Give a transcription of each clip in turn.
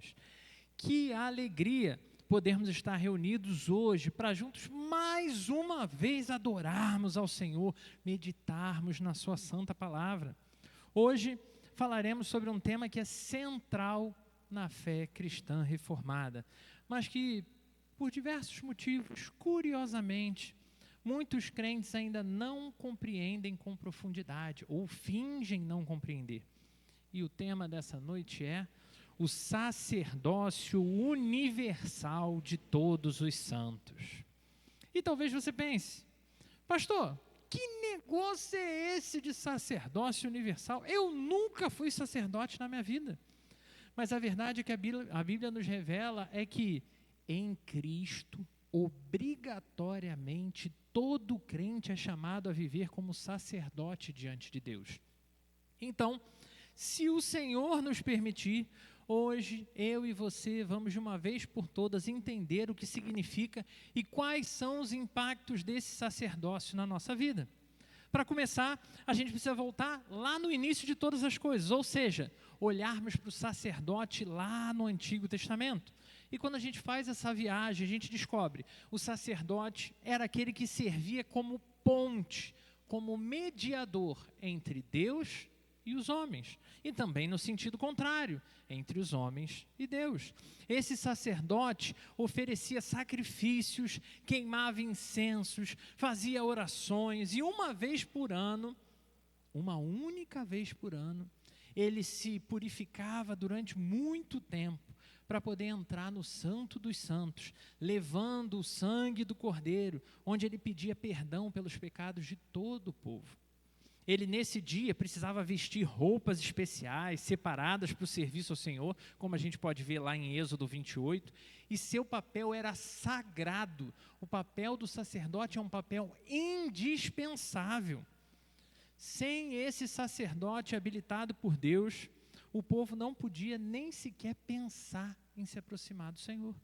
nós. Que alegria podermos estar reunidos hoje para juntos mais uma vez adorarmos ao Senhor, meditarmos na sua santa palavra. Hoje falaremos sobre um tema que é central na fé cristã reformada, mas que, por diversos motivos, curiosamente, muitos crentes ainda não compreendem com profundidade, ou fingem não compreender. E o tema dessa noite é o sacerdócio universal de todos os santos. E talvez você pense, pastor, que negócio é esse de sacerdócio universal? Eu nunca fui sacerdote na minha vida. Mas a verdade é que a Bíblia nos revela é que em Cristo, obrigatoriamente, todo crente é chamado a viver como sacerdote diante de Deus. Então, se o Senhor nos permitir, hoje eu e você vamos de uma vez por todas entender o que significa e quais são os impactos desse sacerdócio na nossa vida. Para começar, a gente precisa voltar lá no início de todas as coisas, ou seja, olharmos para o sacerdote lá no Antigo Testamento. E quando a gente faz essa viagem, a gente descobre, o sacerdote era aquele que servia como ponte, como mediador entre Deus e os homens, e também no sentido contrário, entre os homens e Deus. Esse sacerdote oferecia sacrifícios, queimava incensos, fazia orações, e uma única vez por ano, ele se purificava durante muito tempo, para poder entrar no Santo dos Santos, levando o sangue do Cordeiro, onde ele pedia perdão pelos pecados de todo o povo. Ele, nesse dia, precisava vestir roupas especiais, separadas para o serviço ao Senhor, como a gente pode ver lá em Êxodo 28, e seu papel era sagrado. O papel do sacerdote é um papel indispensável. Sem esse sacerdote habilitado por Deus, o povo não podia nem sequer pensar em se aproximar do Senhor.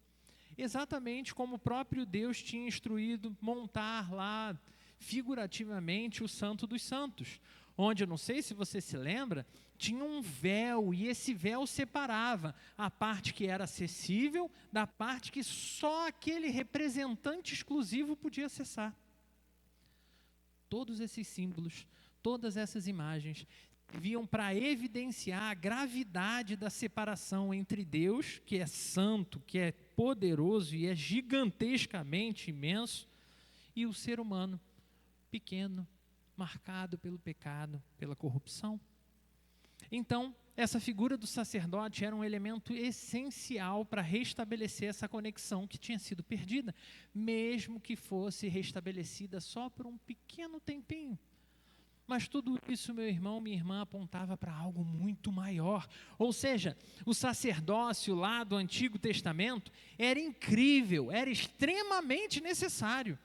Exatamente como o próprio Deus tinha instruído montar lá, figurativamente, o Santo dos Santos, onde, eu não sei se você se lembra, tinha um véu, e esse véu separava a parte que era acessível da parte que só aquele representante exclusivo podia acessar. Todos esses símbolos, todas essas imagens, viam para evidenciar a gravidade da separação entre Deus, que é santo, que é poderoso e é gigantescamente imenso, e o ser humano, pequeno, marcado pelo pecado, pela corrupção. Então, essa figura do sacerdote era um elemento essencial para restabelecer essa conexão que tinha sido perdida, mesmo que fosse restabelecida só por um pequeno tempinho. Mas tudo isso, meu irmão, minha irmã, apontava para algo muito maior. Ou seja, o sacerdócio lá do Antigo Testamento era incrível, era extremamente necessário.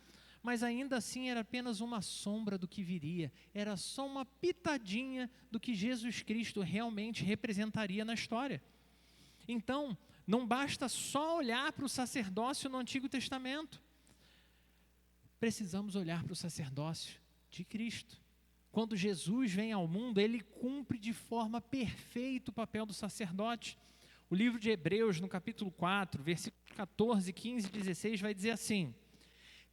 Mas ainda assim era apenas uma sombra do que viria. Era só uma pitadinha do que Jesus Cristo realmente representaria na história. Então, não basta só olhar para o sacerdócio no Antigo Testamento. Precisamos olhar para o sacerdócio de Cristo. Quando Jesus vem ao mundo, ele cumpre de forma perfeita o papel do sacerdote. O livro de Hebreus, no capítulo 4, versículos 14, 15 e 16, vai dizer assim: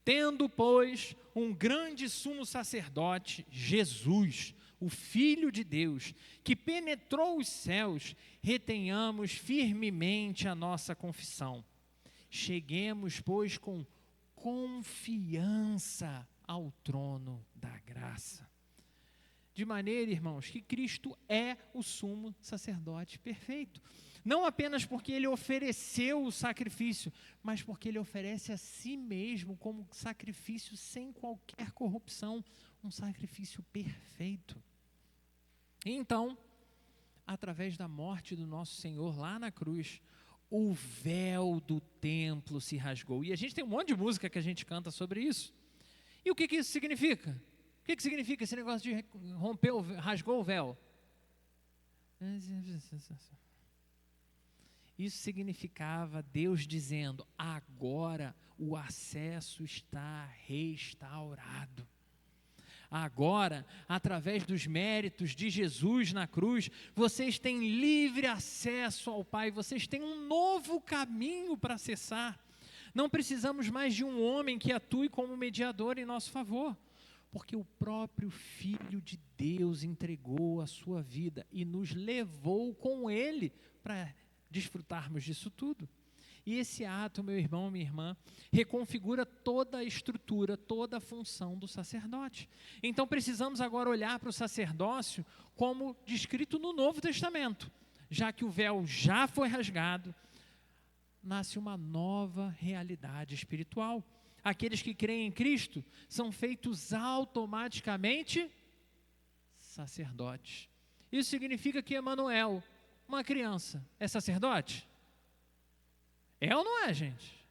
tendo, pois, um grande sumo sacerdote, Jesus, o Filho de Deus, que penetrou os céus, retenhamos firmemente a nossa confissão. Cheguemos, pois, com confiança ao trono da graça. De maneira, irmãos, que Cristo é o sumo sacerdote perfeito. Não apenas porque ele ofereceu o sacrifício, mas porque ele oferece a si mesmo como sacrifício sem qualquer corrupção, um sacrifício perfeito. Então, através da morte do nosso Senhor lá na cruz, o véu do templo se rasgou. E a gente tem um monte de música que a gente canta sobre isso. E o que isso significa? O que significa esse negócio de rasgou o véu? Isso significava Deus dizendo: agora o acesso está restaurado. Agora, através dos méritos de Jesus na cruz, vocês têm livre acesso ao Pai, vocês têm um novo caminho para acessar. Não precisamos mais de um homem que atue como mediador em nosso favor, porque o próprio Filho de Deus entregou a sua vida e nos levou com Ele para desfrutarmos disso tudo. E esse ato, meu irmão, minha irmã, reconfigura toda a estrutura, toda a função do sacerdote. Então precisamos agora olhar para o sacerdócio como descrito no Novo Testamento. Já que o véu já foi rasgado, nasce uma nova realidade espiritual. Aqueles que creem em Cristo são feitos automaticamente sacerdotes. Isso significa que Emanuel, uma criança, é sacerdote? É ou não é, gente?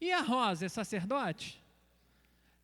E a Rosa é sacerdote?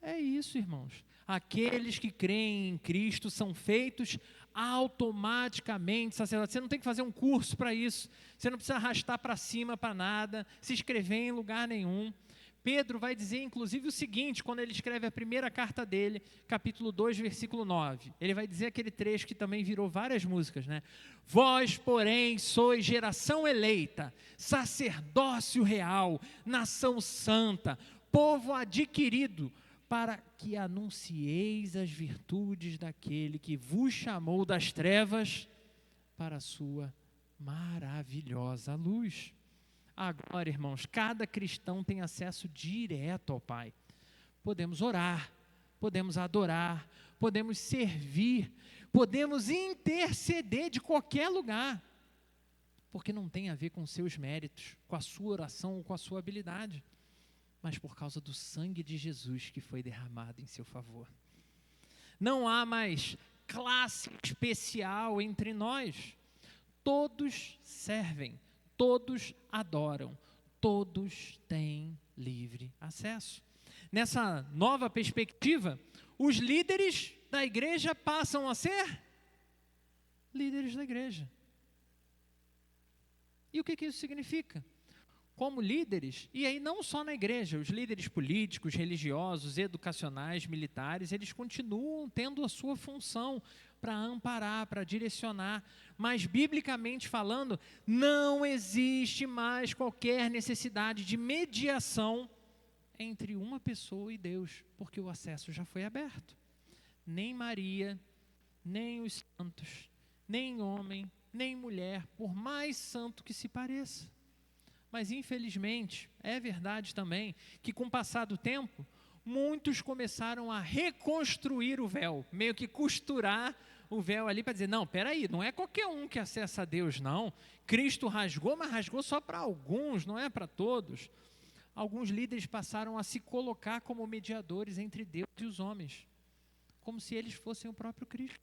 É isso, irmãos. Aqueles que creem em Cristo são feitos automaticamente sacerdotes. Você não tem que fazer um curso para isso. Você não precisa arrastar para cima para nada, se inscrever em lugar nenhum. Pedro vai dizer, inclusive, o seguinte, quando ele escreve a primeira carta dele, capítulo 2, versículo 9. Ele vai dizer aquele trecho que também virou várias músicas, né? Vós, porém, sois geração eleita, sacerdócio real, nação santa, povo adquirido, para que anuncieis as virtudes daquele que vos chamou das trevas para a sua maravilhosa luz. Agora, irmãos, cada cristão tem acesso direto ao Pai. Podemos orar, podemos adorar, podemos servir, podemos interceder de qualquer lugar, porque não tem a ver com seus méritos, com a sua oração ou com a sua habilidade, mas por causa do sangue de Jesus que foi derramado em seu favor. Não há mais classe especial entre nós. Todos servem, todos adoram, todos têm livre acesso. Nessa nova perspectiva, os líderes da igreja passam a ser líderes da igreja. E o que isso significa? Como líderes, e aí não só na igreja, os líderes políticos, religiosos, educacionais, militares, eles continuam tendo a sua função para amparar, para direcionar, mas biblicamente falando, não existe mais qualquer necessidade de mediação entre uma pessoa e Deus, porque o acesso já foi aberto. Nem Maria, nem os santos, nem homem, nem mulher, por mais santo que se pareça. Mas infelizmente, é verdade também, que com o passar do tempo, muitos começaram a reconstruir o véu, meio que costurar o véu ali para dizer, não, peraí, não é qualquer um que acessa a Deus, não. Cristo rasgou, mas rasgou só para alguns, não é para todos. Alguns líderes passaram a se colocar como mediadores entre Deus e os homens, como se eles fossem o próprio Cristo.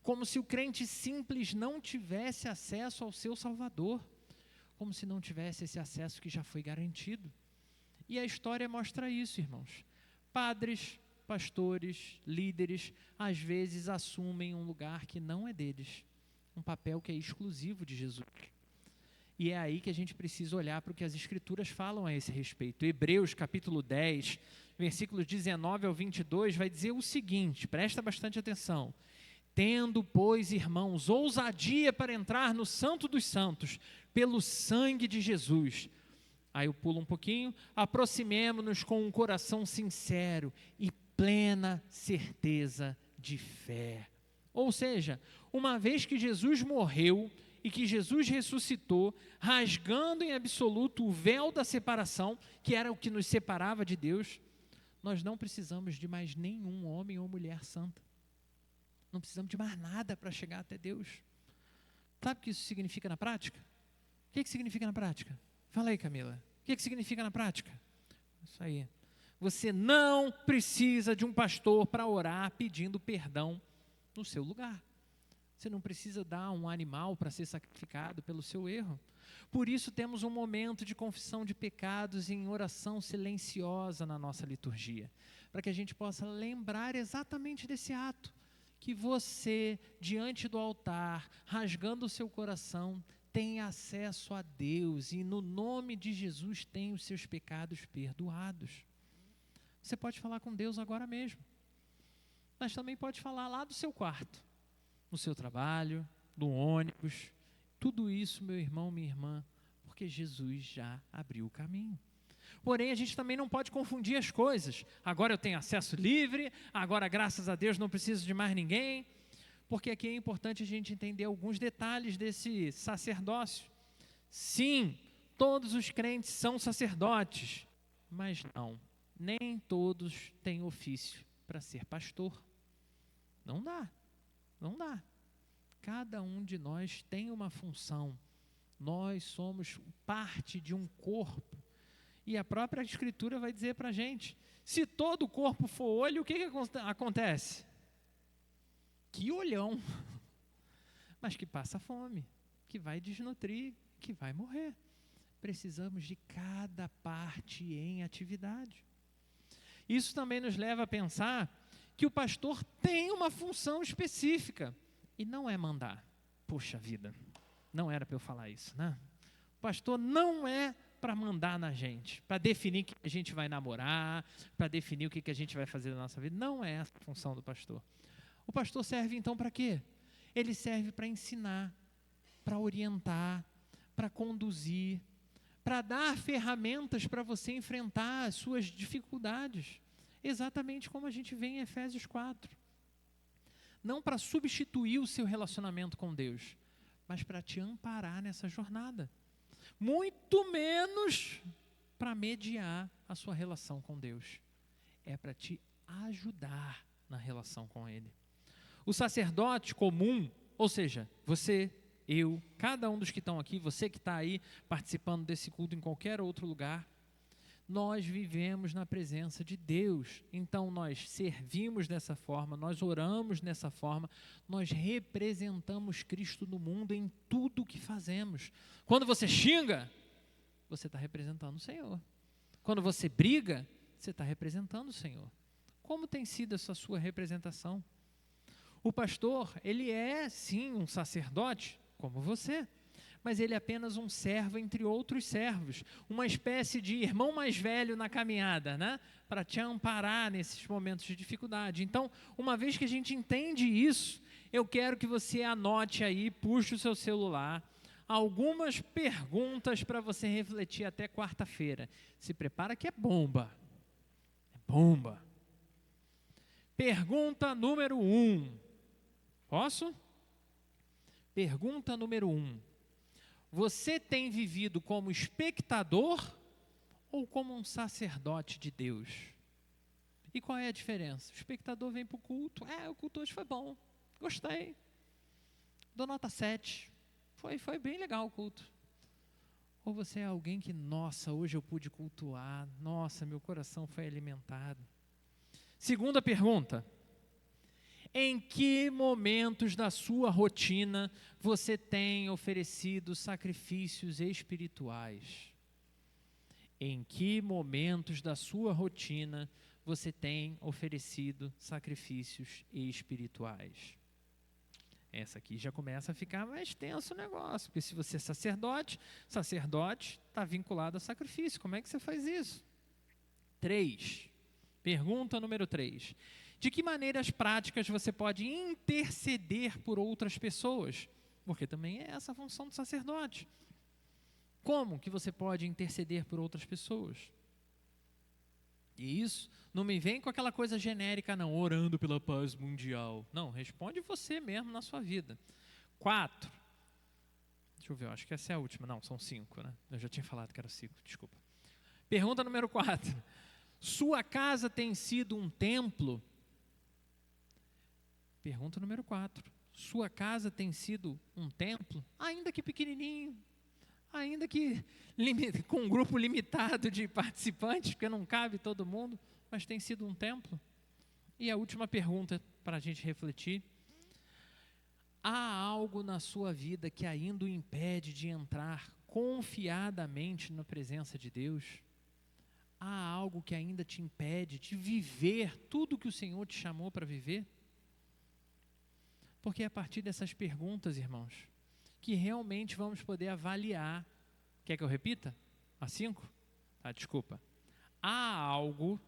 Como se o crente simples não tivesse acesso ao seu Salvador. Como se não tivesse esse acesso que já foi garantido. E a história mostra isso, irmãos. Padres, pastores, líderes, às vezes assumem um lugar que não é deles, um papel que é exclusivo de Jesus. E é aí que a gente precisa olhar para o que as Escrituras falam a esse respeito. Hebreus, capítulo 10, versículos 19 ao 22, vai dizer o seguinte, presta bastante atenção. Tendo, pois, irmãos, ousadia para entrar no Santo dos Santos, pelo sangue de Jesus. Aí eu pulo um pouquinho. Aproximemo-nos com um coração sincero e plena certeza de fé. Ou seja, uma vez que Jesus morreu e que Jesus ressuscitou, rasgando em absoluto o véu da separação, que era o que nos separava de Deus, nós não precisamos de mais nenhum homem ou mulher santa. Não precisamos de mais nada para chegar até Deus. Sabe o que isso significa na prática? O que significa na prática? Fala aí, Camila. O que significa na prática? Isso aí. Você não precisa de um pastor para orar pedindo perdão no seu lugar. Você não precisa dar um animal para ser sacrificado pelo seu erro. Por isso temos um momento de confissão de pecados em oração silenciosa na nossa liturgia, para que a gente possa lembrar exatamente desse ato, que você, diante do altar, rasgando o seu coração, tem acesso a Deus e no nome de Jesus tem os seus pecados perdoados. Você pode falar com Deus agora mesmo. mas também pode falar lá do seu quarto, no seu trabalho, no ônibus. Tudo isso, meu irmão, minha irmã, porque Jesus já abriu o caminho. Porém, a gente também não pode confundir as coisas. Agora eu tenho acesso livre, agora, graças a Deus, não preciso de mais ninguém. Porque aqui é importante a gente entender alguns detalhes desse sacerdócio. Sim, todos os crentes são sacerdotes, mas não, nem todos têm ofício para ser pastor. Não dá, não dá. Cada um de nós tem uma função. Nós somos parte de um corpo. E a própria Escritura vai dizer para a gente, se todo o corpo for olho, o que acontece? Que olhão, mas que passa fome, que vai desnutrir, que vai morrer. Precisamos de cada parte em atividade. Isso também nos leva a pensar que o pastor tem uma função específica, e não é mandar. Puxa vida, não era para eu falar isso, né? O pastor não é para mandar na gente, para definir que a gente vai namorar, para definir o que a gente vai fazer na nossa vida. Não é essa a função do pastor. O pastor serve então para quê? Ele serve para ensinar, para orientar, para conduzir, para dar ferramentas para você enfrentar as suas dificuldades. Exatamente como a gente vê em Efésios 4. Não para substituir o seu relacionamento com Deus, mas para te amparar nessa jornada. Muito menos para mediar a sua relação com Deus. É para te ajudar na relação com Ele. O sacerdote comum, ou seja, você, eu, cada um dos que estão aqui, você que está aí participando desse culto em qualquer outro lugar, nós vivemos na presença de Deus. Então nós servimos dessa forma, nós oramos dessa forma, nós representamos Cristo no mundo em tudo que fazemos. Quando você xinga, você está representando o Senhor. Quando você briga, você está representando o Senhor. Como tem sido essa sua representação? O pastor, ele é sim um sacerdote, como você, mas ele é apenas um servo entre outros servos, uma espécie de irmão mais velho na caminhada, né? Para te amparar nesses momentos de dificuldade. Então, uma vez que a gente entende isso, eu quero que você anote aí, puxe o seu celular, algumas perguntas para você refletir até quarta-feira. Se prepara que é bomba. É bomba. Pergunta número 1. Posso? Pergunta número 1. Você tem vivido como espectador ou como um sacerdote de Deus? E qual é a diferença? O espectador vem para o culto. O culto hoje foi bom. Gostei. Dou nota 7. Foi bem legal o culto. Ou você é alguém que, nossa, hoje eu pude cultuar. Nossa, meu coração foi alimentado. Segunda pergunta. Em que momentos da sua rotina você tem oferecido sacrifícios espirituais? Em que momentos da sua rotina você tem oferecido sacrifícios espirituais? Essa aqui já começa a ficar mais tenso o negócio, porque se você é sacerdote está vinculado a sacrifício. Como é que você faz isso? 3. Pergunta número 3. De que maneiras práticas você pode interceder por outras pessoas? Porque também é essa a função do sacerdote. Como que você pode interceder por outras pessoas? E isso não me vem com aquela coisa genérica, não, orando pela paz mundial. Não, responde você mesmo na sua vida. 4. Deixa eu ver, acho que essa é a última. Não, são 5, né? Eu já tinha falado que era 5, desculpa. Pergunta número 4. Sua casa tem sido um templo? Pergunta número 4. Sua casa tem sido um templo? Ainda que pequenininho, ainda que com um grupo limitado de participantes, porque não cabe todo mundo, mas tem sido um templo? E a última pergunta para a gente refletir. Há algo na sua vida que ainda o impede de entrar confiadamente na presença de Deus? Há algo que ainda te impede de viver tudo que o Senhor te chamou para viver? Porque é a partir dessas perguntas, irmãos, que realmente vamos poder avaliar. Quer que eu repita? A 5? Desculpa. Há algo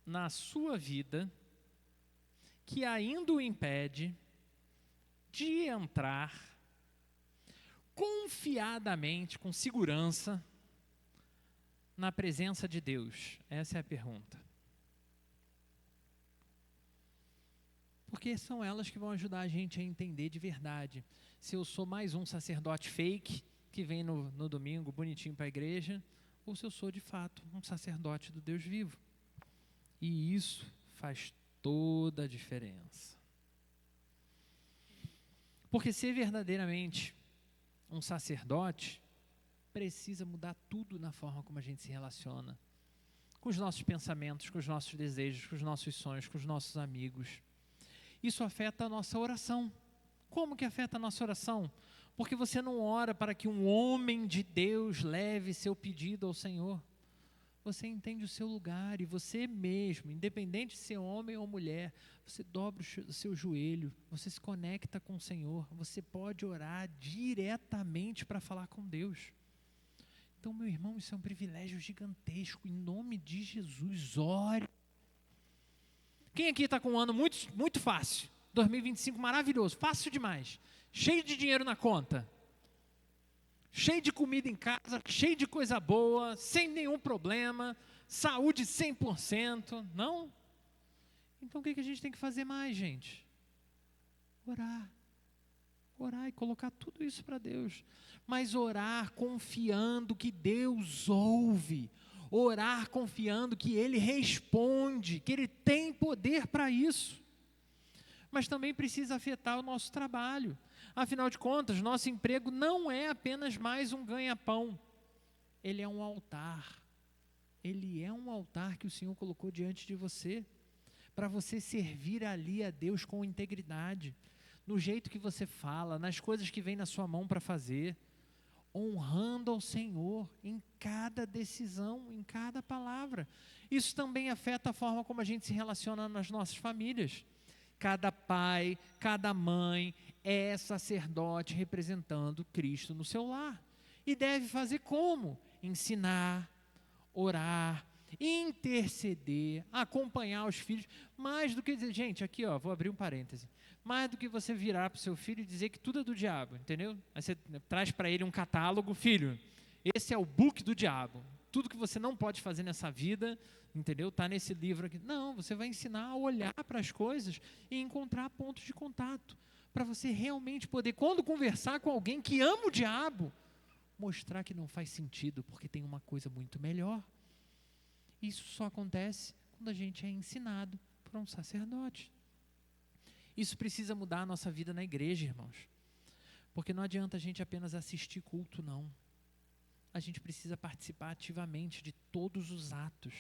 na sua vida que ainda o impede de entrar confiadamente, com segurança, na presença de Deus? Essa é a pergunta. Porque são elas que vão ajudar a gente a entender de verdade se eu sou mais um sacerdote fake, que vem no domingo bonitinho para a igreja, ou se eu sou de fato um sacerdote do Deus vivo. E isso faz toda a diferença. Porque ser verdadeiramente um sacerdote precisa mudar tudo na forma como a gente se relaciona com os nossos pensamentos, com os nossos desejos, com os nossos sonhos, com os nossos amigos. Isso afeta a nossa oração. Como que afeta a nossa oração? Porque você não ora para que um homem de Deus leve seu pedido ao Senhor. Você entende o seu lugar e você mesmo, independente de ser homem ou mulher, você dobra o seu joelho, você se conecta com o Senhor, você pode orar diretamente para falar com Deus. Então, meu irmão, isso é um privilégio gigantesco. Em nome de Jesus, ore. Quem aqui está com um ano muito, muito fácil? 2025 maravilhoso, fácil demais. Cheio de dinheiro na conta. Cheio de comida em casa, cheio de coisa boa, sem nenhum problema, saúde 100%. Não? Então o que a gente tem que fazer mais, gente? Orar. Orar e colocar tudo isso para Deus. Mas orar confiando que Deus ouve. Orar confiando que Ele responde, que Ele tem poder para isso. Mas também precisa afetar o nosso trabalho. Afinal de contas, nosso emprego não é apenas mais um ganha-pão. Ele é um altar. Ele é um altar que o Senhor colocou diante de você, para você servir ali a Deus com integridade, no jeito que você fala, nas coisas que vem na sua mão para fazer, honrando ao Senhor em cada decisão, em cada palavra. Isso também afeta a forma como a gente se relaciona nas nossas famílias. Cada pai, cada mãe é sacerdote representando Cristo no seu lar. E deve fazer como? Ensinar, orar, interceder, acompanhar os filhos. Mais do que dizer, gente, aqui ó, vou abrir um parêntese. Mais do que você virar para o seu filho e dizer que tudo é do diabo, entendeu? Aí você traz para ele um catálogo, filho, esse é o book do diabo. Tudo que você não pode fazer nessa vida, entendeu? Está nesse livro aqui. Não, você vai ensinar a olhar para as coisas e encontrar pontos de contato, para você realmente poder, quando conversar com alguém que ama o diabo, mostrar que não faz sentido, porque tem uma coisa muito melhor. Isso só acontece quando a gente é ensinado por um sacerdote. Isso precisa mudar a nossa vida na igreja, irmãos. Porque não adianta a gente apenas assistir culto, não. A gente precisa participar ativamente de todos os atos.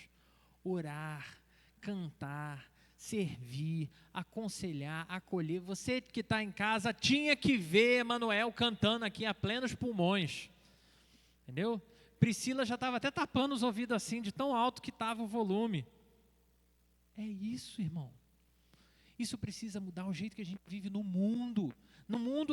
Orar, cantar, servir, aconselhar, acolher. Você que está em casa tinha que ver Emanuel cantando aqui a plenos pulmões. Entendeu? Priscila já estava até tapando os ouvidos assim, de tão alto que estava o volume. É isso, irmão. Isso precisa mudar o jeito que a gente vive no mundo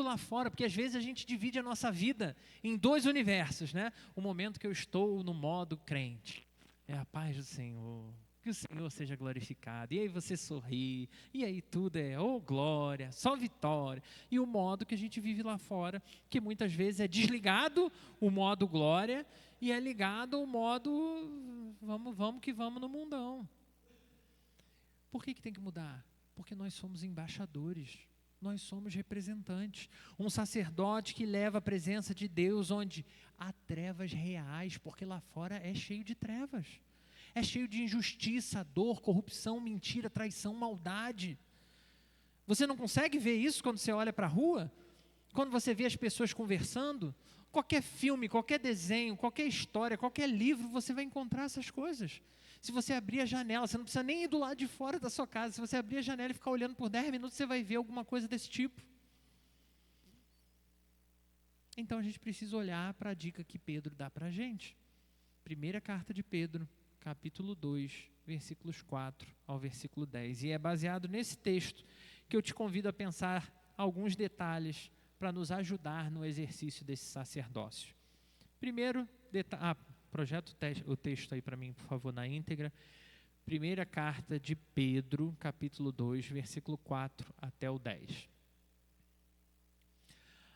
lá fora, porque às vezes a gente divide a nossa vida em dois universos, né? O momento que eu estou no modo crente, é a paz do Senhor, que o Senhor seja glorificado, e aí você sorri, e aí tudo é, oh glória, só vitória, e o modo que a gente vive lá fora, que muitas vezes é desligado o modo glória, e é ligado o modo, vamos que vamos no mundão. Por que tem que mudar? Porque nós somos embaixadores, nós somos representantes. Um sacerdote que leva a presença de Deus onde há trevas reais, porque lá fora é cheio de trevas. É cheio de injustiça, dor, corrupção, mentira, traição, maldade. Você não consegue ver isso quando você olha para a rua? Quando você vê as pessoas conversando? Qualquer filme, qualquer desenho, qualquer história, qualquer livro, você vai encontrar essas coisas. Se você abrir a janela, você não precisa nem ir do lado de fora da sua casa. Se você abrir a janela e ficar olhando por 10 minutos, você vai ver alguma coisa desse tipo. Então a gente precisa olhar para a dica que Pedro dá para a gente. Primeira carta de Pedro, capítulo 2, versículos 4 ao versículo 10. E é baseado nesse texto que eu te convido a pensar alguns detalhes para nos ajudar no exercício desse sacerdócio. Primeiro, projeta o texto aí para mim, por favor, na íntegra. Primeira carta de Pedro, capítulo 2, versículo 4 até o 10.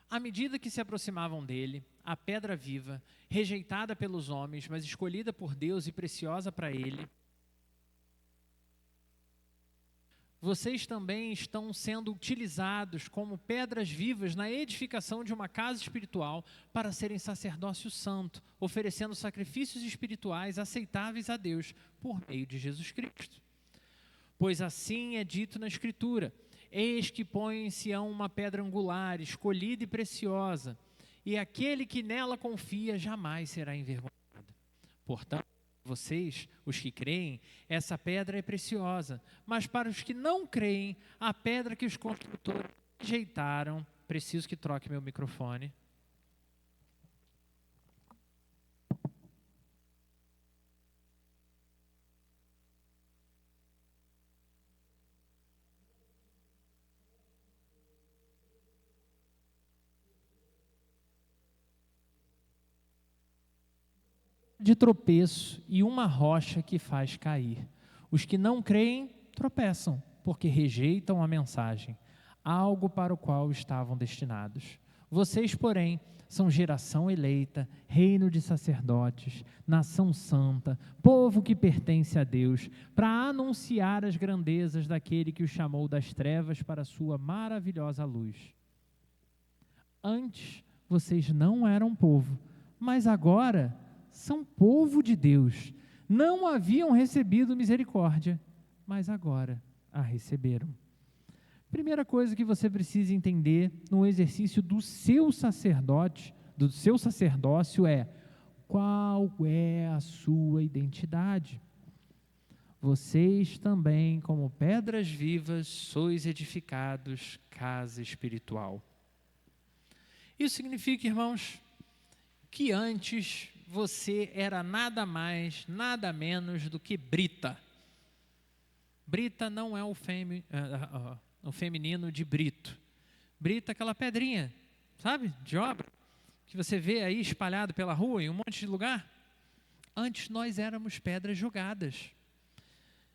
À medida que se aproximavam dele, a pedra viva, rejeitada pelos homens, mas escolhida por Deus e preciosa para ele, vocês também estão sendo utilizados como pedras vivas na edificação de uma casa espiritual para serem sacerdócio santo, oferecendo sacrifícios espirituais aceitáveis a Deus por meio de Jesus Cristo. Pois assim é dito na Escritura: eis que põe em Sião uma pedra angular, escolhida e preciosa, e aquele que nela confia jamais será envergonhado. Portanto, vocês, os que creem, essa pedra é preciosa, mas para os que não creem, a pedra que os construtores rejeitaram. Preciso que troque meu microfone. De tropeço e uma rocha que faz cair. Os que não creem tropeçam, porque rejeitam a mensagem, algo para o qual estavam destinados. Vocês, porém, são geração eleita, reino de sacerdotes, nação santa, povo que pertence a Deus, para anunciar as grandezas daquele que os chamou das trevas para a sua maravilhosa luz. Antes, vocês não eram povo, mas agora são povo de Deus. Não haviam recebido misericórdia, mas agora a receberam. Primeira coisa que você precisa entender no exercício do seu sacerdote, do seu sacerdócio é: qual é a sua identidade? Vocês também, como pedras vivas, sois edificados casa espiritual. Isso significa, irmãos, que antes você era nada mais, nada menos do que brita. Brita não é o feminino de brito. Brita é aquela pedrinha, sabe, de obra, que você vê aí espalhado pela rua, em um monte de lugar. Antes nós éramos pedras jogadas,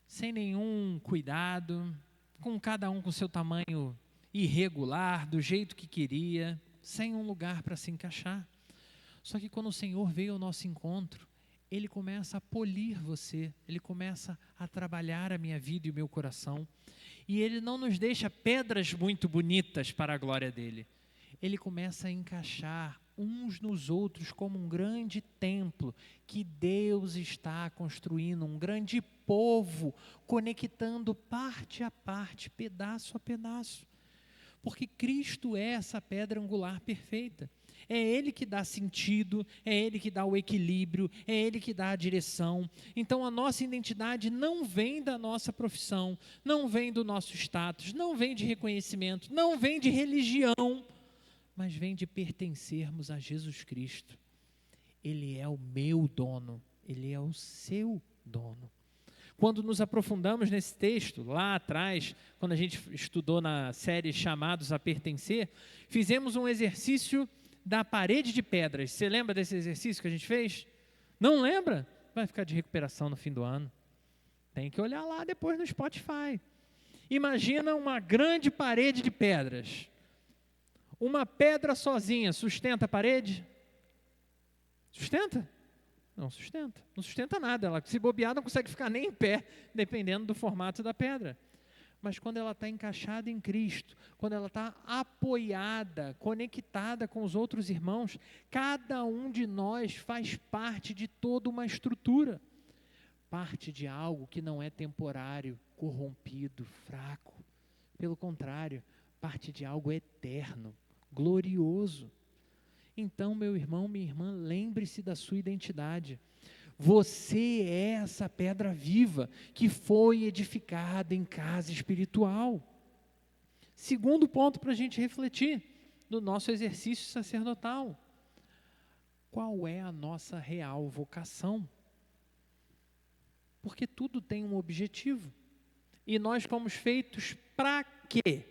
sem nenhum cuidado, com cada um com seu tamanho irregular, do jeito que queria, sem um lugar para se encaixar. Só que quando o Senhor veio ao nosso encontro, Ele começa a polir você, Ele começa a trabalhar a minha vida e o meu coração, e Ele não nos deixa pedras muito bonitas para a glória dEle. Ele começa a encaixar uns nos outros como um grande templo que Deus está construindo, um grande povo, conectando parte a parte, pedaço a pedaço. Porque Cristo é essa pedra angular perfeita. É Ele que dá sentido, é Ele que dá o equilíbrio, é Ele que dá a direção. Então a nossa identidade não vem da nossa profissão, não vem do nosso status, não vem de reconhecimento, não vem de religião, mas vem de pertencermos a Jesus Cristo. Ele é o meu dono, Ele é o seu dono. Quando nos aprofundamos nesse texto, lá atrás, quando a gente estudou na série Chamados a Pertencer, fizemos um exercício da parede de pedras. Você lembra desse exercício que a gente fez? Não lembra? Vai ficar de recuperação no fim do ano. Tem que olhar lá depois no Spotify. Imagina uma grande parede de pedras. Uma pedra sozinha sustenta a parede? Sustenta? Não sustenta. Não sustenta nada. Ela, se bobear, não consegue ficar nem em pé, dependendo do formato da pedra. Mas quando ela está encaixada em Cristo, quando ela está apoiada, conectada com os outros irmãos, cada um de nós faz parte de toda uma estrutura. Parte de algo que não é temporário, corrompido, fraco. Pelo contrário, parte de algo eterno, glorioso. Então, meu irmão, minha irmã, lembre-se da sua identidade. Você é essa pedra viva que foi edificada em casa espiritual. Segundo ponto para a gente refletir no nosso exercício sacerdotal. Qual é a nossa real vocação? Porque tudo tem um objetivo. E nós fomos feitos para quê?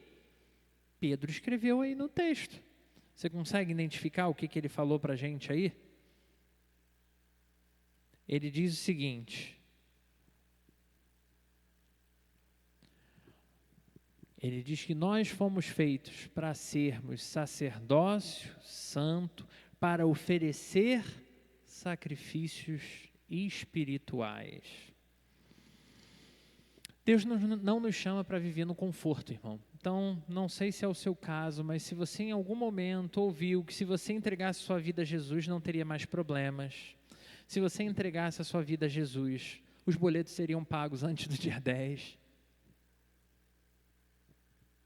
Pedro escreveu aí no texto. Você consegue identificar o que ele falou para a gente aí? Ele diz o seguinte: Ele diz que nós fomos feitos para sermos sacerdócio santo, para oferecer sacrifícios espirituais. Deus não nos chama para viver no conforto, irmão. Então, não sei se é o seu caso, mas se você em algum momento ouviu que se você entregasse sua vida a Jesus, não teria mais problemas. Se você entregasse a sua vida a Jesus, os boletos seriam pagos antes do dia 10.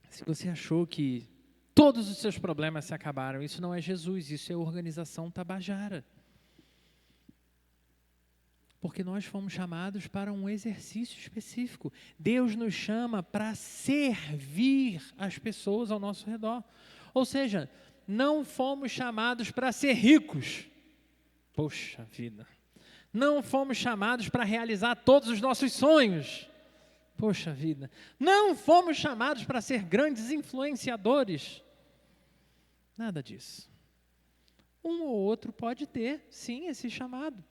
Se você achou que todos os seus problemas se acabaram, isso não é Jesus, isso é organização tabajara. Porque nós fomos chamados para um exercício específico. Deus nos chama para servir as pessoas ao nosso redor. Ou seja, não fomos chamados para ser ricos. Poxa vida. Não fomos chamados para realizar todos os nossos sonhos. Poxa vida. Não fomos chamados para ser grandes influenciadores. Nada disso. Um ou outro pode ter, sim, esse chamado.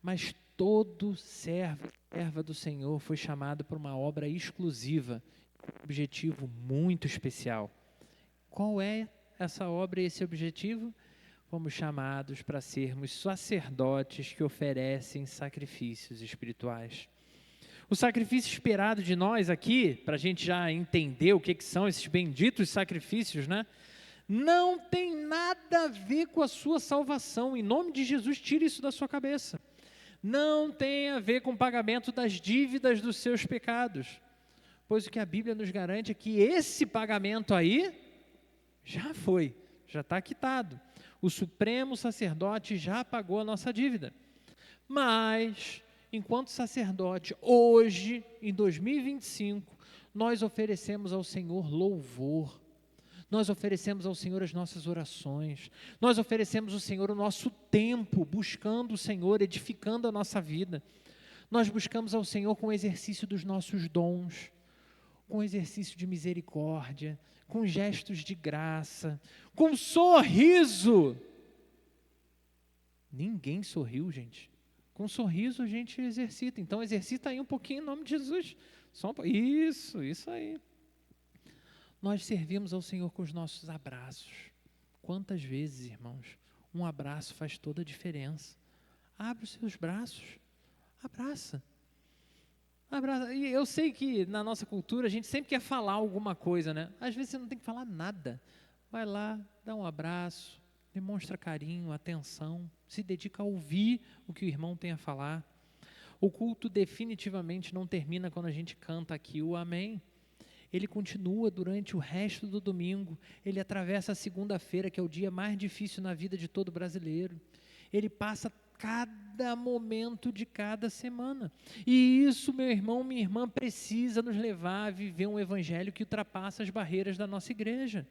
Mas todo servo, serva do Senhor foi chamado para uma obra exclusiva, um objetivo muito especial. Qual é essa obra e esse objetivo? Fomos chamados para sermos sacerdotes que oferecem sacrifícios espirituais. O sacrifício esperado de nós aqui, para a gente já entender o que são esses benditos sacrifícios, né? Não tem nada a ver com a sua salvação. Em nome de Jesus, tire isso da sua cabeça. Não tem a ver com o pagamento das dívidas dos seus pecados, pois o que a Bíblia nos garante é que esse pagamento aí já foi, já está quitado. O supremo sacerdote já pagou a nossa dívida. Mas, enquanto sacerdote, hoje, em 2025, nós oferecemos ao Senhor louvor. Nós oferecemos ao Senhor as nossas orações, nós oferecemos ao Senhor o nosso tempo, buscando o Senhor, edificando a nossa vida. Nós buscamos ao Senhor com o exercício dos nossos dons, com o exercício de misericórdia, com gestos de graça, com sorriso. Ninguém sorriu, gente. Com sorriso a gente exercita, então exercita aí um pouquinho em nome de Jesus. Isso aí. Nós servimos ao Senhor com os nossos abraços. Quantas vezes, irmãos, um abraço faz toda a diferença. Abre os seus braços, abraça. E eu sei que na nossa cultura a gente sempre quer falar alguma coisa, né? Às vezes você não tem que falar nada. Vai lá, dá um abraço, demonstra carinho, atenção, se dedica a ouvir o que o irmão tem a falar. O culto definitivamente não termina quando a gente canta aqui o amém. Ele continua durante o resto do domingo, ele atravessa a segunda-feira, que é o dia mais difícil na vida de todo brasileiro. Ele passa cada momento de cada semana. E isso, meu irmão, minha irmã, precisa nos levar a viver um evangelho que ultrapassa as barreiras da nossa igreja.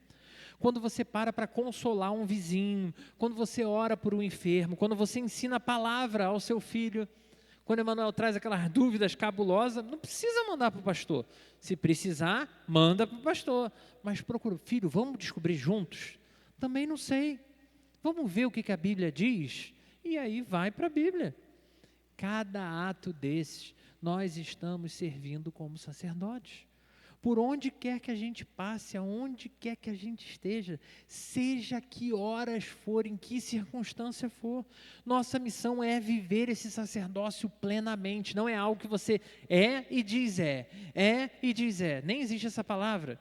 Quando você para consolar um vizinho, quando você ora por um enfermo, quando você ensina a palavra ao seu filho, quando Emanuel traz aquelas dúvidas cabulosas, não precisa mandar para o pastor. Se precisar, manda para o pastor. Mas procura, filho, vamos descobrir juntos? Também não sei. Vamos ver o que a Bíblia diz? E aí vai para a Bíblia. Cada ato desses, nós estamos servindo como sacerdotes. Por onde quer que a gente passe, aonde quer que a gente esteja, seja que horas for, em que circunstância for, nossa missão é viver esse sacerdócio plenamente, não é algo que você e diz e diz nem existe essa palavra,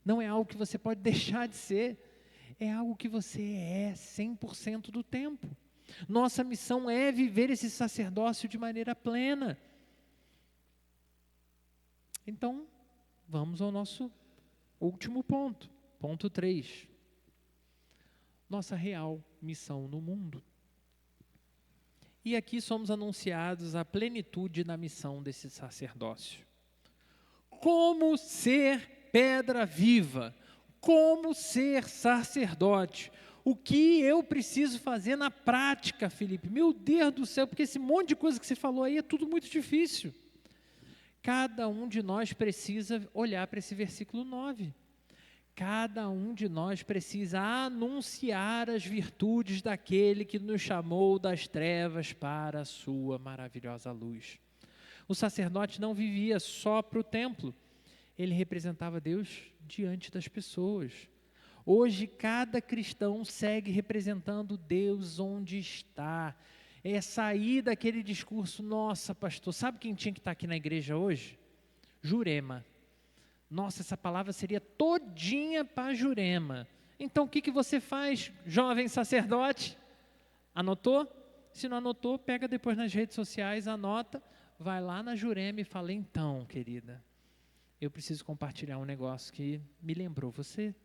não é algo que você pode deixar de ser, é algo que você é 100% do tempo. Nossa missão é viver esse sacerdócio de maneira plena. Então, vamos ao nosso último ponto, ponto 3. Nossa real missão no mundo. E aqui somos anunciados a plenitude da missão desse sacerdócio. Como ser pedra viva? Como ser sacerdote? O que eu preciso fazer na prática, Felipe? Meu Deus do céu, porque esse monte de coisa que você falou aí é tudo muito difícil. Cada um de nós precisa olhar para esse versículo 9. Cada um de nós precisa anunciar as virtudes daquele que nos chamou das trevas para a sua maravilhosa luz. O sacerdote não vivia só para o templo, Ele representava Deus diante das pessoas. Hoje, cada cristão segue representando Deus onde está. É sair daquele discurso, nossa, pastor, sabe quem tinha que estar aqui na igreja hoje? Jurema. Nossa, essa palavra seria todinha para Jurema. Então, o que você faz, jovem sacerdote? Anotou? Se não anotou, pega depois nas redes sociais, anota, vai lá na Jurema e fala, então, querida, eu preciso compartilhar um negócio que me lembrou você.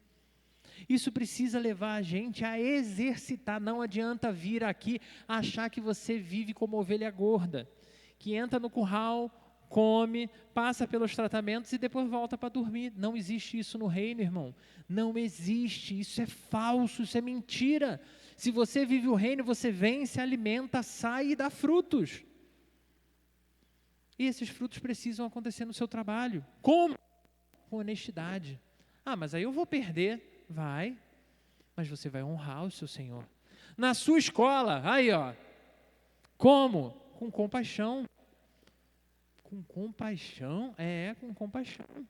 Isso precisa levar a gente a exercitar. Não adianta vir aqui achar que você vive como ovelha gorda, que entra no curral, come, passa pelos tratamentos e depois volta para dormir. Não existe isso no reino, irmão. Não existe. Isso é falso, isso é mentira. Se você vive o reino, você vem, se alimenta, sai e dá frutos. E esses frutos precisam acontecer no seu trabalho. Como? Com honestidade. Ah, mas aí eu vou perder. Vai, mas você vai honrar o seu Senhor. Na sua escola, aí ó, como? Com compaixão. Com compaixão, com compaixão,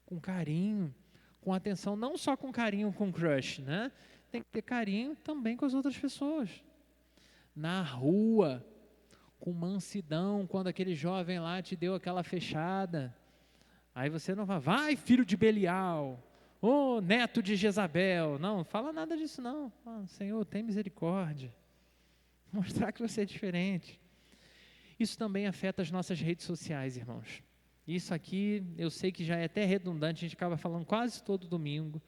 com carinho, com atenção, não só com carinho com crush, né? Tem que ter carinho também com as outras pessoas. Na rua, com mansidão, quando aquele jovem lá te deu aquela fechada, aí você não vai filho de Belial, neto de Jezabel, não fala nada disso não. Senhor, tem misericórdia, mostrar que você é diferente. Isso também afeta as nossas redes sociais, irmãos. Isso aqui, eu sei que já é até redundante, a gente acaba falando quase todo domingo,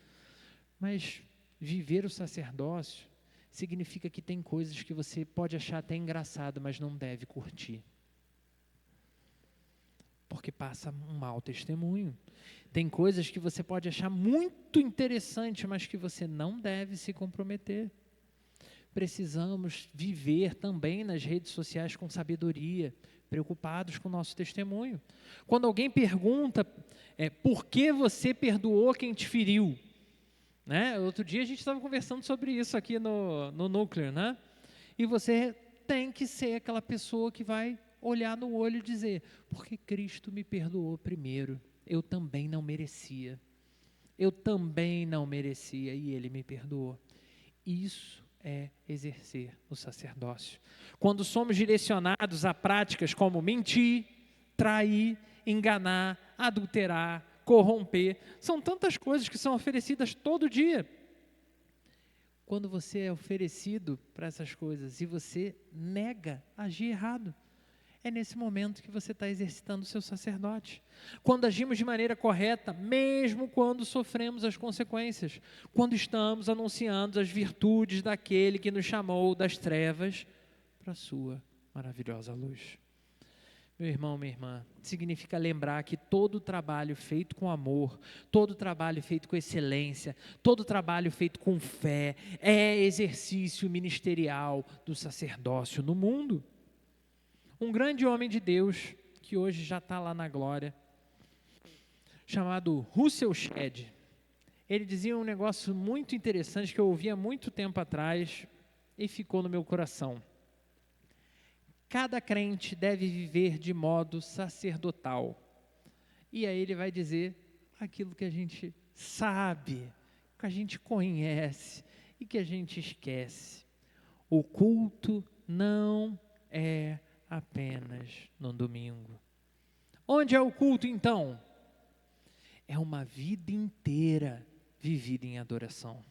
mas viver o sacerdócio significa que tem coisas que você pode achar até engraçado, mas não deve curtir. Porque passa um mau testemunho. Tem coisas que você pode achar muito interessante, mas que você não deve se comprometer. Precisamos viver também nas redes sociais com sabedoria, preocupados com o nosso testemunho. Quando alguém pergunta, por que você perdoou quem te feriu? Né? Outro dia a gente estava conversando sobre isso aqui no Núcleo, né? E você tem que ser aquela pessoa que vai olhar no olho e dizer, porque Cristo me perdoou primeiro, eu também não merecia, e Ele me perdoou. Isso é exercer o sacerdócio. Quando somos direcionados a práticas como mentir, trair, enganar, adulterar, corromper, são tantas coisas que são oferecidas todo dia. Quando você é oferecido para essas coisas e você nega agir errado, é nesse momento que você está exercitando o seu sacerdote. Quando agimos de maneira correta, mesmo quando sofremos as consequências, quando estamos anunciando as virtudes daquele que nos chamou das trevas para a sua maravilhosa luz. Meu irmão, minha irmã, significa lembrar que todo trabalho feito com amor, todo trabalho feito com excelência, todo trabalho feito com fé, é exercício ministerial do sacerdócio no mundo. Um grande homem de Deus, que hoje já está lá na glória, chamado Russell Shedd, ele dizia um negócio muito interessante que eu ouvi há muito tempo atrás e ficou no meu coração. Cada crente deve viver de modo sacerdotal. E aí ele vai dizer aquilo que a gente sabe, que a gente conhece e que a gente esquece. O culto não é apenas no domingo. Onde é o culto então? É uma vida inteira vivida em adoração.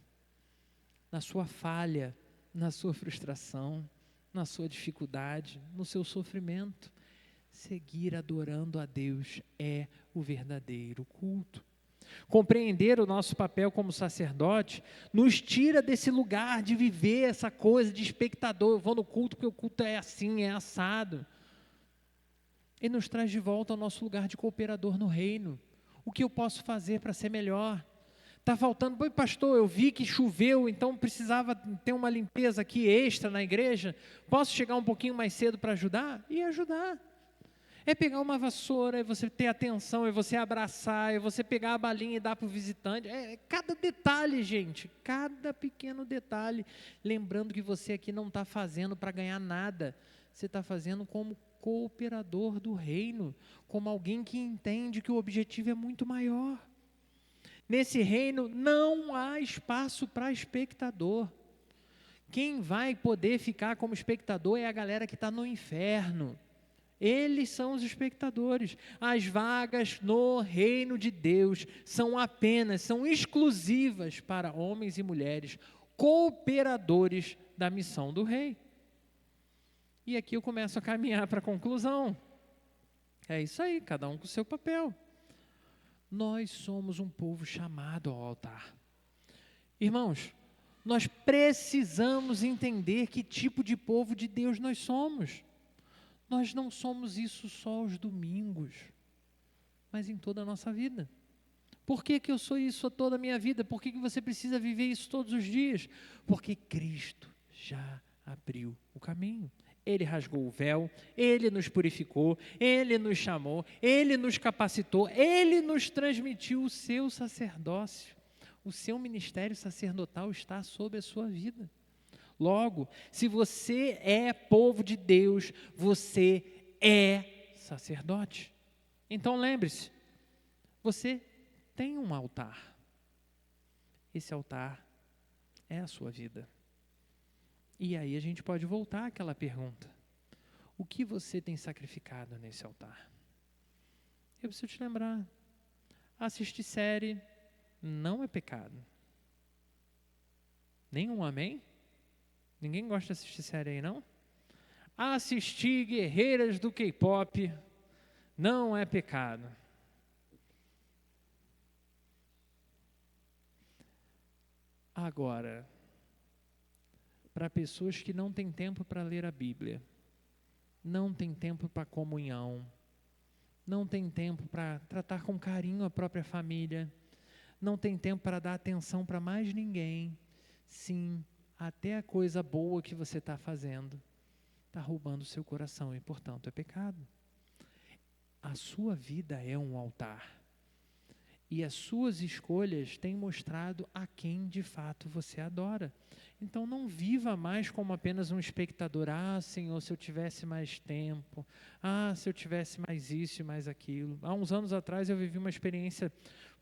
Na sua falha, na sua frustração, na sua dificuldade, no seu sofrimento. Seguir adorando a Deus é o verdadeiro culto. Compreender o nosso papel como sacerdote nos tira desse lugar de viver essa coisa de espectador. Eu vou no culto porque o culto é assim, é assado. E nos traz de volta ao nosso lugar de cooperador no reino. O que eu posso fazer para ser melhor? Está faltando, pastor, eu vi que choveu, então precisava ter uma limpeza aqui extra na igreja. Posso chegar um pouquinho mais cedo para ajudar? E ajudar. É pegar uma vassoura, é você ter atenção, é você abraçar, é você pegar a balinha e dar para o visitante. É cada detalhe, gente, cada pequeno detalhe. Lembrando que você aqui não está fazendo para ganhar nada. Você está fazendo como cooperador do reino, como alguém que entende que o objetivo é muito maior. Nesse reino não há espaço para espectador. Quem vai poder ficar como espectador é a galera que está no inferno. Eles são os espectadores. As vagas no reino de Deus são exclusivas para homens e mulheres, cooperadores da missão do rei. E aqui eu começo a caminhar para a conclusão. É isso aí, cada um com o seu papel. Nós somos um povo chamado ao altar. Irmãos, nós precisamos entender que tipo de povo de Deus nós somos. Nós não somos isso só aos domingos, mas em toda a nossa vida. Por que eu sou isso toda a minha vida? Por que você precisa viver isso todos os dias? Porque Cristo já abriu o caminho. Ele rasgou o véu, Ele nos purificou, Ele nos chamou, Ele nos capacitou, Ele nos transmitiu o seu sacerdócio. O seu ministério sacerdotal está sobre a sua vida. Logo, se você é povo de Deus, você é sacerdote. Então lembre-se, você tem um altar. Esse altar é a sua vida. E aí a gente pode voltar àquela pergunta: o que você tem sacrificado nesse altar? Eu preciso te lembrar, assistir série não é pecado. Nenhum amém? Ninguém gosta de assistir série aí, não? Assistir guerreiras do K-pop não é pecado. Agora, para pessoas que não têm tempo para ler a Bíblia, não têm tempo para comunhão, não têm tempo para tratar com carinho a própria família, não têm tempo para dar atenção para mais ninguém, sim, até a coisa boa que você está fazendo está roubando o seu coração e, portanto, é pecado. A sua vida é um altar. E as suas escolhas têm mostrado a quem de fato você adora. Então não viva mais como apenas um espectador. Ah, Senhor, se eu tivesse mais tempo. Ah, se eu tivesse mais isso e mais aquilo. Há uns anos atrás eu vivi uma experiência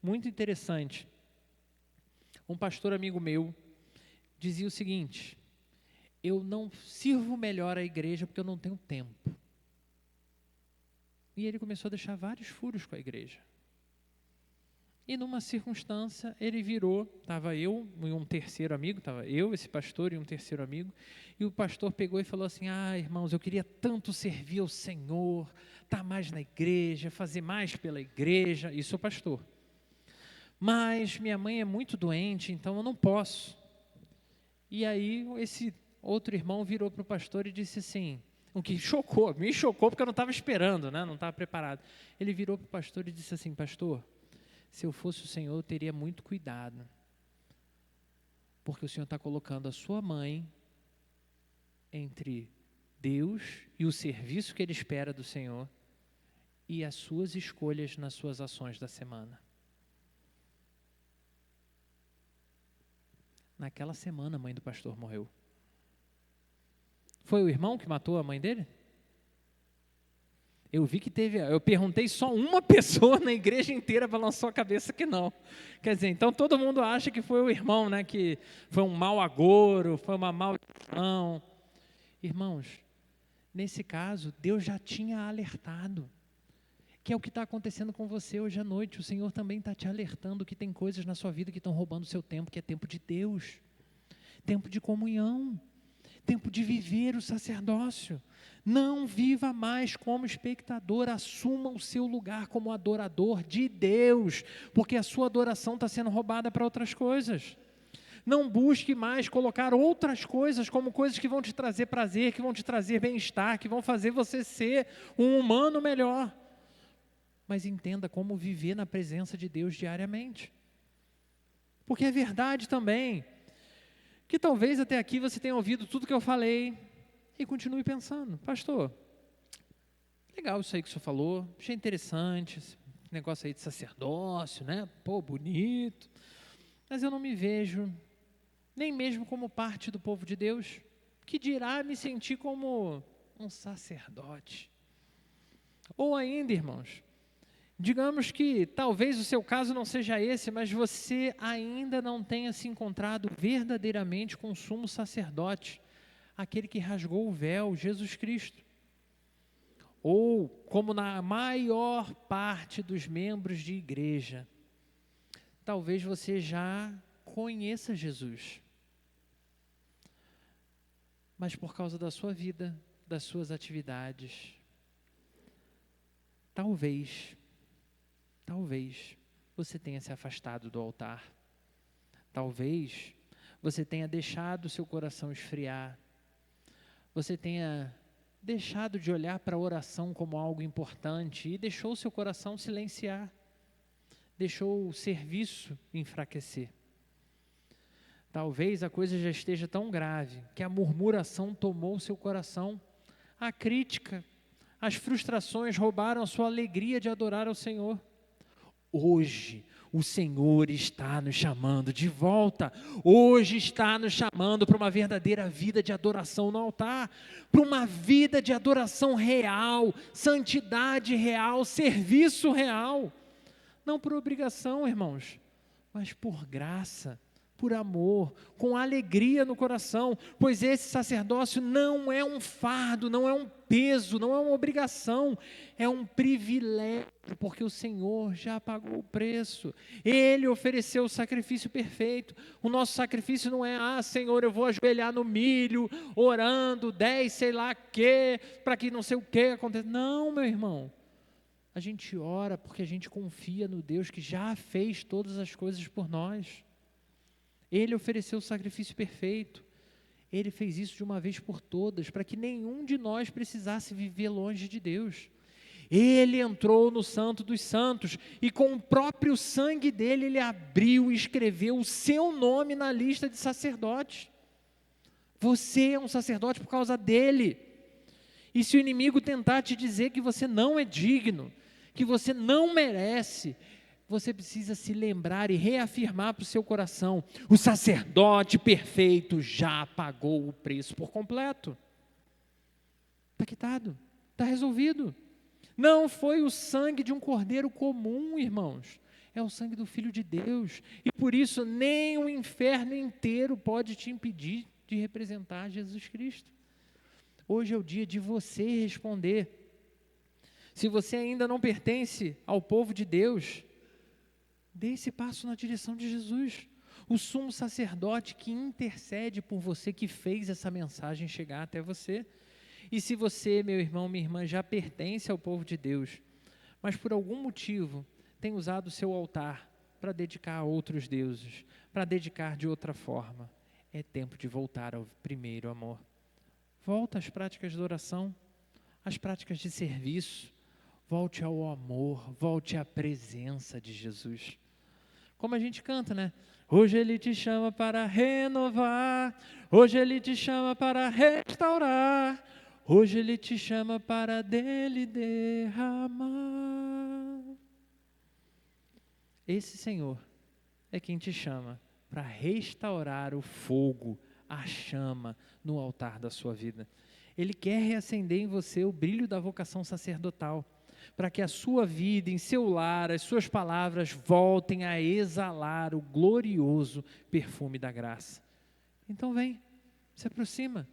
muito interessante. Um pastor amigo meu dizia o seguinte: eu não sirvo melhor a igreja porque eu não tenho tempo. E ele começou a deixar vários furos com a igreja. E numa circunstância, ele virou, estava eu e um terceiro amigo, estava eu, esse pastor e um terceiro amigo, e o pastor pegou e falou assim: ah, irmãos, eu queria tanto servir ao Senhor, estar mais na igreja, fazer mais pela igreja, isso é o pastor. Mas minha mãe é muito doente, então eu não posso. E aí esse outro irmão virou para o pastor e disse assim, o que me chocou porque eu não estava esperando, né? Não estava preparado. Ele virou para o pastor e disse assim: pastor, se eu fosse o Senhor, eu teria muito cuidado, porque o Senhor está colocando a sua mãe entre Deus e o serviço que Ele espera do Senhor e as suas escolhas nas suas ações da semana. Naquela semana a mãe do pastor morreu. Foi o irmão que matou a mãe dele? Eu vi que eu perguntei só uma pessoa na igreja inteira balançou a cabeça que não. Quer dizer, então todo mundo acha que foi o irmão, né, que foi um mau agouro, foi uma maldição. Irmãos, nesse caso, Deus já tinha alertado, que é o que está acontecendo com você hoje à noite. O Senhor também está te alertando que tem coisas na sua vida que estão roubando o seu tempo, que é tempo de Deus, tempo de comunhão, tempo de viver o sacerdócio. Não viva mais como espectador, assuma o seu lugar como adorador de Deus, porque a sua adoração está sendo roubada para outras coisas. Não busque mais colocar outras coisas como coisas que vão te trazer prazer, que vão te trazer bem-estar, que vão fazer você ser um humano melhor. Mas entenda como viver na presença de Deus diariamente. Porque é verdade também que talvez até aqui você tenha ouvido tudo que eu falei e continue pensando: pastor, legal isso aí que o senhor falou, achei interessante, esse negócio aí de sacerdócio, né? Pô, bonito. Mas eu não me vejo nem mesmo como parte do povo de Deus, que dirá me sentir como um sacerdote. Ou ainda, irmãos, digamos que talvez o seu caso não seja esse, mas você ainda não tenha se encontrado verdadeiramente com o sumo sacerdote, aquele que rasgou o véu, Jesus Cristo. Ou, como na maior parte dos membros de igreja, talvez você já conheça Jesus, mas por causa da sua vida, das suas atividades, talvez você tenha se afastado do altar, talvez você tenha deixado o seu coração esfriar, você tenha deixado de olhar para a oração como algo importante e deixou o seu coração silenciar, deixou o serviço enfraquecer. Talvez a coisa já esteja tão grave que a murmuração tomou o seu coração, a crítica, as frustrações roubaram a sua alegria de adorar ao Senhor. Hoje, o Senhor está nos chamando de volta. Hoje está nos chamando para uma verdadeira vida de adoração no altar, para uma vida de adoração real, santidade real, serviço real. Não por obrigação, irmãos, mas por graça, por amor, com alegria no coração, pois esse sacerdócio não é um fardo, não é um peso, não é uma obrigação, é um privilégio, porque o Senhor já pagou o preço, Ele ofereceu o sacrifício perfeito. O nosso sacrifício não é, Senhor, eu vou ajoelhar no milho, orando, 10, sei lá que, para que não sei o que aconteça. Não, meu irmão, a gente ora porque a gente confia no Deus que já fez todas as coisas por nós. Ele ofereceu o sacrifício perfeito, Ele fez isso de uma vez por todas, para que nenhum de nós precisasse viver longe de Deus. Ele entrou no Santo dos Santos, e com o próprio sangue dele, Ele abriu e escreveu o seu nome na lista de sacerdotes. Você é um sacerdote por causa dele, e se o inimigo tentar te dizer que você não é digno, que você não merece, você precisa se lembrar e reafirmar para o seu coração: o sacerdote perfeito já pagou o preço por completo. Está quitado, está resolvido. Não foi o sangue de um cordeiro comum, irmãos, é o sangue do Filho de Deus, e por isso nem o inferno inteiro pode te impedir de representar Jesus Cristo. Hoje é o dia de você responder. Se você ainda não pertence ao povo de Deus, dê esse passo na direção de Jesus, o sumo sacerdote que intercede por você, que fez essa mensagem chegar até você. E se você, meu irmão, minha irmã, já pertence ao povo de Deus, mas por algum motivo tem usado o seu altar para dedicar a outros deuses, para dedicar de outra forma, é tempo de voltar ao primeiro amor. Volta às práticas de oração, às práticas de serviço, volte ao amor, volte à presença de Jesus. Como a gente canta, né? Hoje Ele te chama para renovar, hoje Ele te chama para restaurar, hoje Ele te chama para dele derramar. Esse Senhor é quem te chama para restaurar o fogo, a chama no altar da sua vida. Ele quer reacender em você o brilho da vocação sacerdotal, para que a sua vida, em seu lar, as suas palavras voltem a exalar o glorioso perfume da graça. Então vem, se aproxima,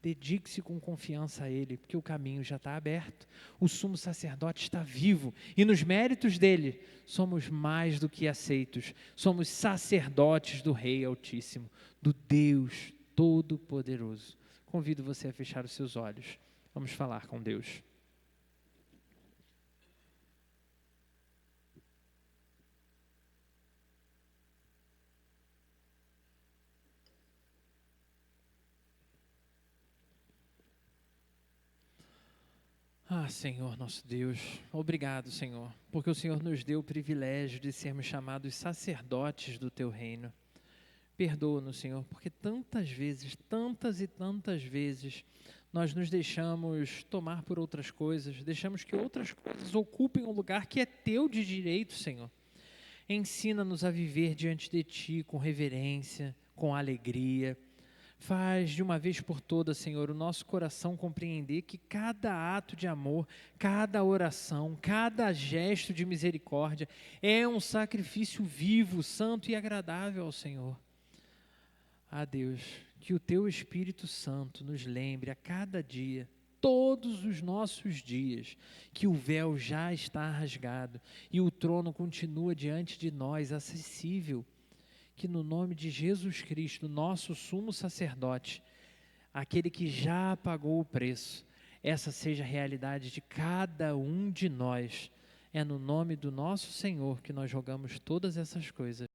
dedique-se com confiança a Ele, porque o caminho já está aberto, o sumo sacerdote está vivo, e nos méritos dele, somos mais do que aceitos, somos sacerdotes do Rei Altíssimo, do Deus Todo-Poderoso. Convido você a fechar os seus olhos, vamos falar com Deus. Senhor nosso Deus, obrigado, Senhor, porque o Senhor nos deu o privilégio de sermos chamados sacerdotes do Teu reino. Perdoa-nos, Senhor, porque tantas vezes, tantas e tantas vezes, nós nos deixamos tomar por outras coisas, deixamos que outras coisas ocupem o lugar que é teu de direito, Senhor. Ensina-nos a viver diante de Ti com reverência, com alegria. Faz de uma vez por todas, Senhor, o nosso coração compreender que cada ato de amor, cada oração, cada gesto de misericórdia é um sacrifício vivo, santo e agradável ao Senhor. Ah, Deus, que o Teu Espírito Santo nos lembre a cada dia, todos os nossos dias, que o véu já está rasgado e o trono continua diante de nós, acessível. Que no nome de Jesus Cristo, nosso sumo sacerdote, aquele que já pagou o preço, essa seja a realidade de cada um de nós. É no nome do nosso Senhor que nós rogamos todas essas coisas.